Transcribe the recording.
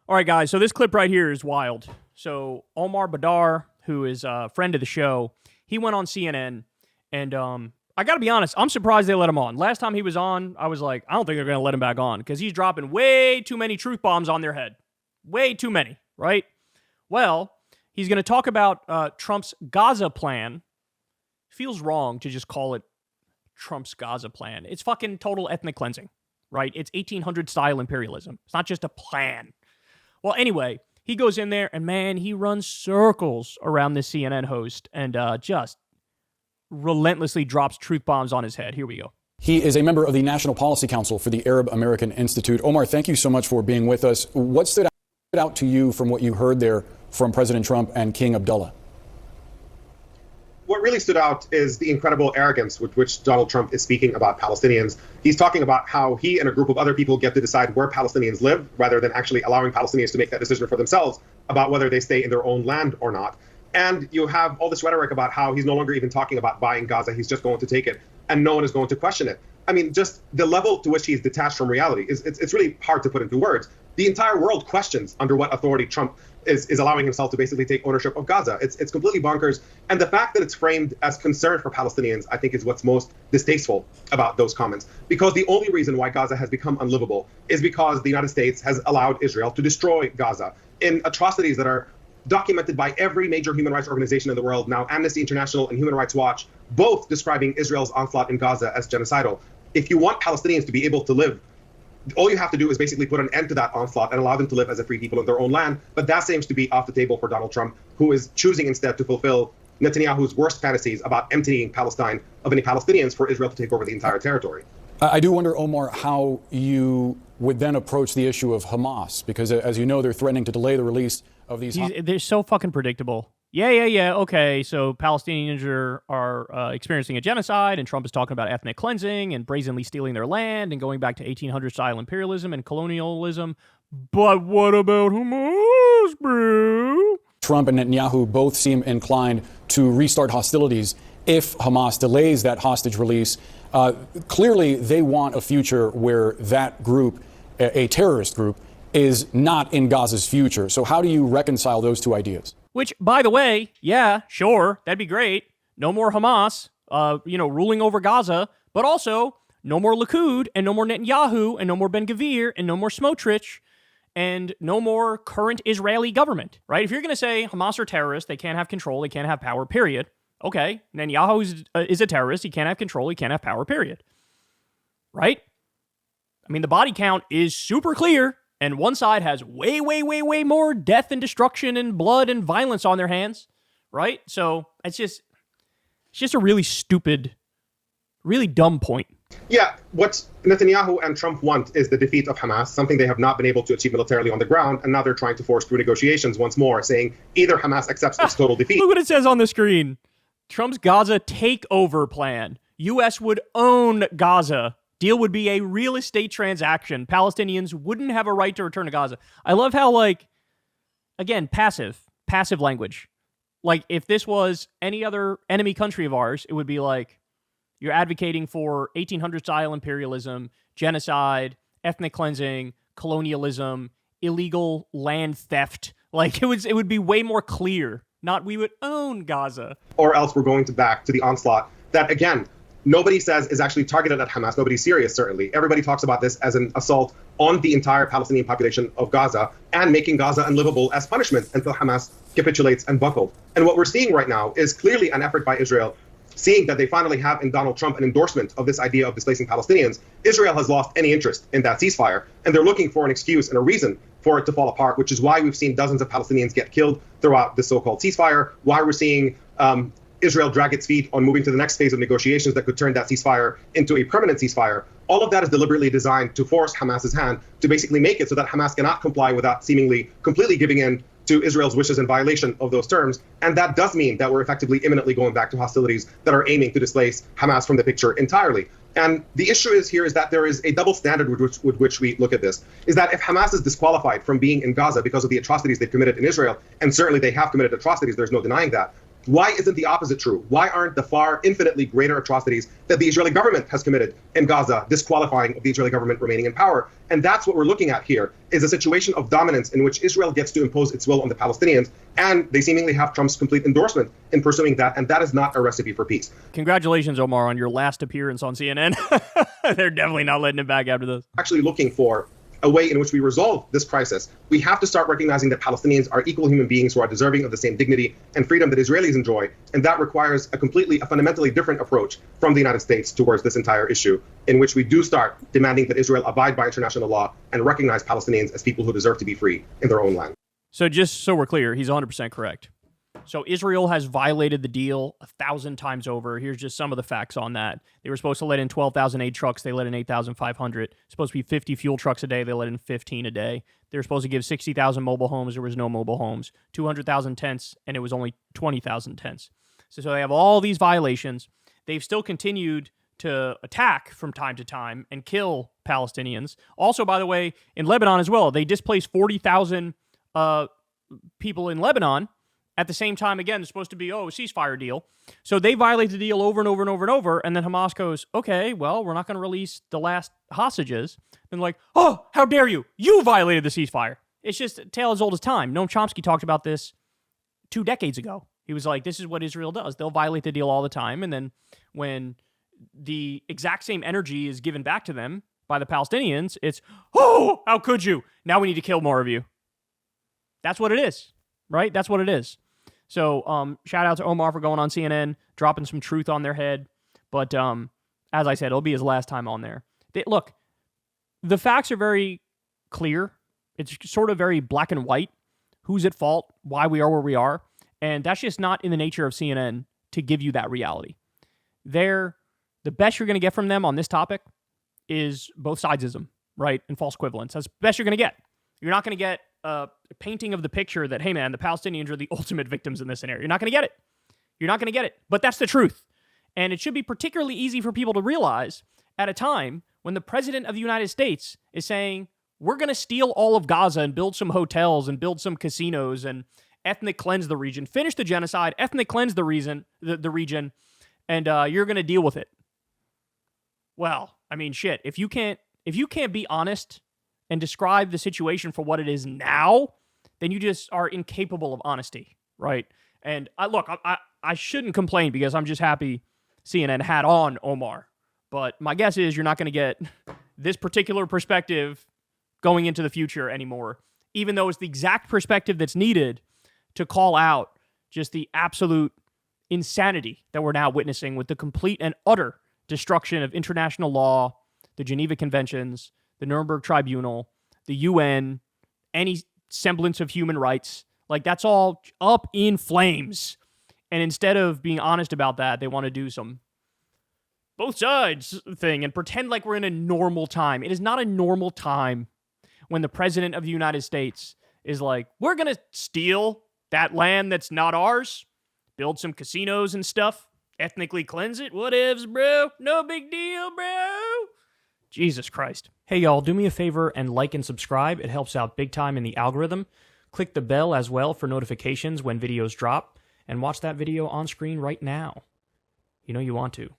All right, guys, so this clip right here is wild. So Omar Badar, who is a friend of the show, he went on CNN, and I got to be honest, I'm surprised they let him on. Last time he was on, I was like, I don't think they're going to let him back on because he's dropping way too many truth bombs on their head. Way too many, right? Well, he's going to talk about Trump's Gaza plan. Feels wrong to just call it Trump's Gaza plan. It's fucking total ethnic cleansing, right? It's 1800 style imperialism. It's not just a plan. Well, anyway, he goes in there and, man, he runs circles around this CNN host and just relentlessly drops truth bombs on his head. Here we go. He is a member of the National Policy Council for the Arab American Institute. Omar, thank you so much for being with us. What stood out to you from what you heard there from President Trump and King Abdullah? What really stood out is the incredible arrogance with which Donald Trump is speaking about Palestinians. He's talking about how he and a group of other people get to decide where Palestinians live, rather than actually allowing Palestinians to make that decision for themselves about whether they stay in their own land or not. And you have all this rhetoric about how he's no longer even talking about buying Gaza. He's just going to take it, and no one is going to question it. I mean, just the level to which he's detached from reality it's really hard to put into words. The entire world questions under what authority Trump is allowing himself to basically take ownership of Gaza. It's completely bonkers. And the fact that it's framed as concern for Palestinians, I think, is what's most distasteful about those comments. Because the only reason why Gaza has become unlivable is because the United States has allowed Israel to destroy Gaza in atrocities that are documented by every major human rights organization in the world, now Amnesty International and Human Rights Watch, both describing Israel's onslaught in Gaza as genocidal. If you want Palestinians to be able to live, all you have to do is basically put an end to that onslaught and allow them to live as a free people in their own land. But that seems to be off the table for Donald Trump, who is choosing instead to fulfill Netanyahu's worst fantasies about emptying Palestine of any Palestinians for Israel to take over the entire territory. I do wonder, Omar, how you would then approach the issue of Hamas, because as you know, they're threatening to delay the release of these. They're so fucking predictable. Yeah. Okay, so Palestinians are experiencing a genocide, and Trump is talking about ethnic cleansing and brazenly stealing their land and going back to 1800-style imperialism and colonialism. But what about Hamas, bro? Trump and Netanyahu both seem inclined to restart hostilities if Hamas delays that hostage release. Clearly, they want a future where that group, a terrorist group, is not in Gaza's future. So how do you reconcile those two ideas? Which, by the way, yeah, sure, that'd be great. No more Hamas, ruling over Gaza, but also no more Likud and no more Netanyahu and no more Ben-Gvir and no more Smotrich and no more current Israeli government, right? If you're going to say Hamas are terrorists, they can't have control, they can't have power, period. Okay, Netanyahu is a terrorist, he can't have control, he can't have power, period. Right? I mean, the body count is super clear. And one side has way more death and destruction and blood and violence on their hands, right? So it's just a really stupid, really dumb point. Yeah, what Netanyahu and Trump want is the defeat of Hamas, something they have not been able to achieve militarily on the ground, and now they're trying to force through negotiations once more, saying either Hamas accepts its total defeat. Look what it says on the screen. Trump's Gaza takeover plan. U.S. would own Gaza. Deal would be a real estate transaction. Palestinians wouldn't have a right to return to Gaza. I love how, again, passive language. Like, if this was any other enemy country of ours, it would be like, you're advocating for 1800-style imperialism, genocide, ethnic cleansing, colonialism, illegal land theft. Like, it would be way more clear. Not we would own Gaza. Or else we're going back to the onslaught that, again, nobody says is actually targeted at Hamas. Nobody's serious, certainly. Everybody talks about this as an assault on the entire Palestinian population of Gaza and making Gaza unlivable as punishment until Hamas capitulates and buckles. And what we're seeing right now is clearly an effort by Israel, seeing that they finally have in Donald Trump an endorsement of this idea of displacing Palestinians. Israel has lost any interest in that ceasefire, and they're looking for an excuse and a reason for it to fall apart, which is why we've seen dozens of Palestinians get killed throughout the so-called ceasefire, why we're seeing Israel drag its feet on moving to the next phase of negotiations that could turn that ceasefire into a permanent ceasefire. All of that is deliberately designed to force Hamas's hand to basically make it so that Hamas cannot comply without seemingly completely giving in to Israel's wishes in violation of those terms. And that does mean that we're effectively imminently going back to hostilities that are aiming to displace Hamas from the picture entirely. And the issue is that there is a double standard with which we look at this, is that if Hamas is disqualified from being in Gaza because of the atrocities they've committed in Israel, and certainly they have committed atrocities, there's no denying that, Why isn't the opposite true? Why aren't the far infinitely greater atrocities that the Israeli government has committed in Gaza disqualifying of the Israeli government remaining in power? And that's what we're looking at here, is a situation of dominance in which Israel gets to impose its will on the Palestinians, and they seemingly have Trump's complete endorsement in pursuing that, and that is not a recipe for peace. Congratulations, Omar, on your last appearance on CNN. They're definitely not letting him back after this. Actually looking for a way in which we resolve this crisis, we have to start recognizing that Palestinians are equal human beings who are deserving of the same dignity and freedom that Israelis enjoy. And that requires a fundamentally different approach from the United States towards this entire issue, in which we do start demanding that Israel abide by international law and recognize Palestinians as people who deserve to be free in their own land. So just so we're clear, he's 100% correct. So Israel has violated the deal 1,000 times over. Here's just some of the facts on that. They were supposed to let in 12,000 aid trucks. They let in 8,500. Supposed to be 50 fuel trucks a day. They let in 15 a day. They were supposed to give 60,000 mobile homes. There was no mobile homes. 200,000 tents, and it was only 20,000 tents. So they have all these violations. They've still continued to attack from time to time and kill Palestinians. Also, by the way, in Lebanon as well, they displaced 40,000 people in Lebanon. At the same time, again, it's supposed to be, a ceasefire deal. So they violate the deal over and over and over and over, and then Hamas goes, okay, well, we're not going to release the last hostages. Then like, oh, how dare you? You violated the ceasefire. It's just a tale as old as time. Noam Chomsky talked about this 2 decades ago. He was like, this is what Israel does. They'll violate the deal all the time, and then when the exact same energy is given back to them by the Palestinians, it's, oh, how could you? Now we need to kill more of you. That's what it is, right? That's what it is. So shout out to Omar for going on CNN, dropping some truth on their head. But as I said, it'll be his last time on there. Look, the facts are very clear. It's sort of very black and white. Who's at fault? Why we are where we are? And that's just not in the nature of CNN to give you that reality. The best you're going to get from them on this topic is both sidesism, right? And false equivalence. That's the best you're going to get. You're not going to get a painting of the picture that, hey, man, the Palestinians are the ultimate victims in this scenario. You're not going to get it. You're not going to get it. But that's the truth. And it should be particularly easy for people to realize at a time when the president of the United States is saying, we're going to steal all of Gaza and build some hotels and build some casinos and ethnic cleanse the region, finish the genocide, ethnic cleanse the region, and you're going to deal with it. Well, I mean, shit, if you can't be honest and describe the situation for what it is now, then you just are incapable of honesty, right? And I shouldn't complain because I'm just happy CNN had on Omar. But my guess is you're not going to get this particular perspective going into the future anymore, even though it's the exact perspective that's needed to call out just the absolute insanity that we're now witnessing with the complete and utter destruction of international law, the Geneva Conventions, the Nuremberg Tribunal, the UN, any semblance of human rights. Like, that's all up in flames. And instead of being honest about that, they want to do some both sides thing and pretend like we're in a normal time. It is not a normal time when the president of the United States is like, we're going to steal that land that's not ours, build some casinos and stuff, ethnically cleanse it, whatevs, bro. No big deal, bro. Jesus Christ. Hey, y'all, do me a favor and like and subscribe. It helps out big time in the algorithm. Click the bell as well for notifications when videos drop, and watch that video on screen right now. You know you want to.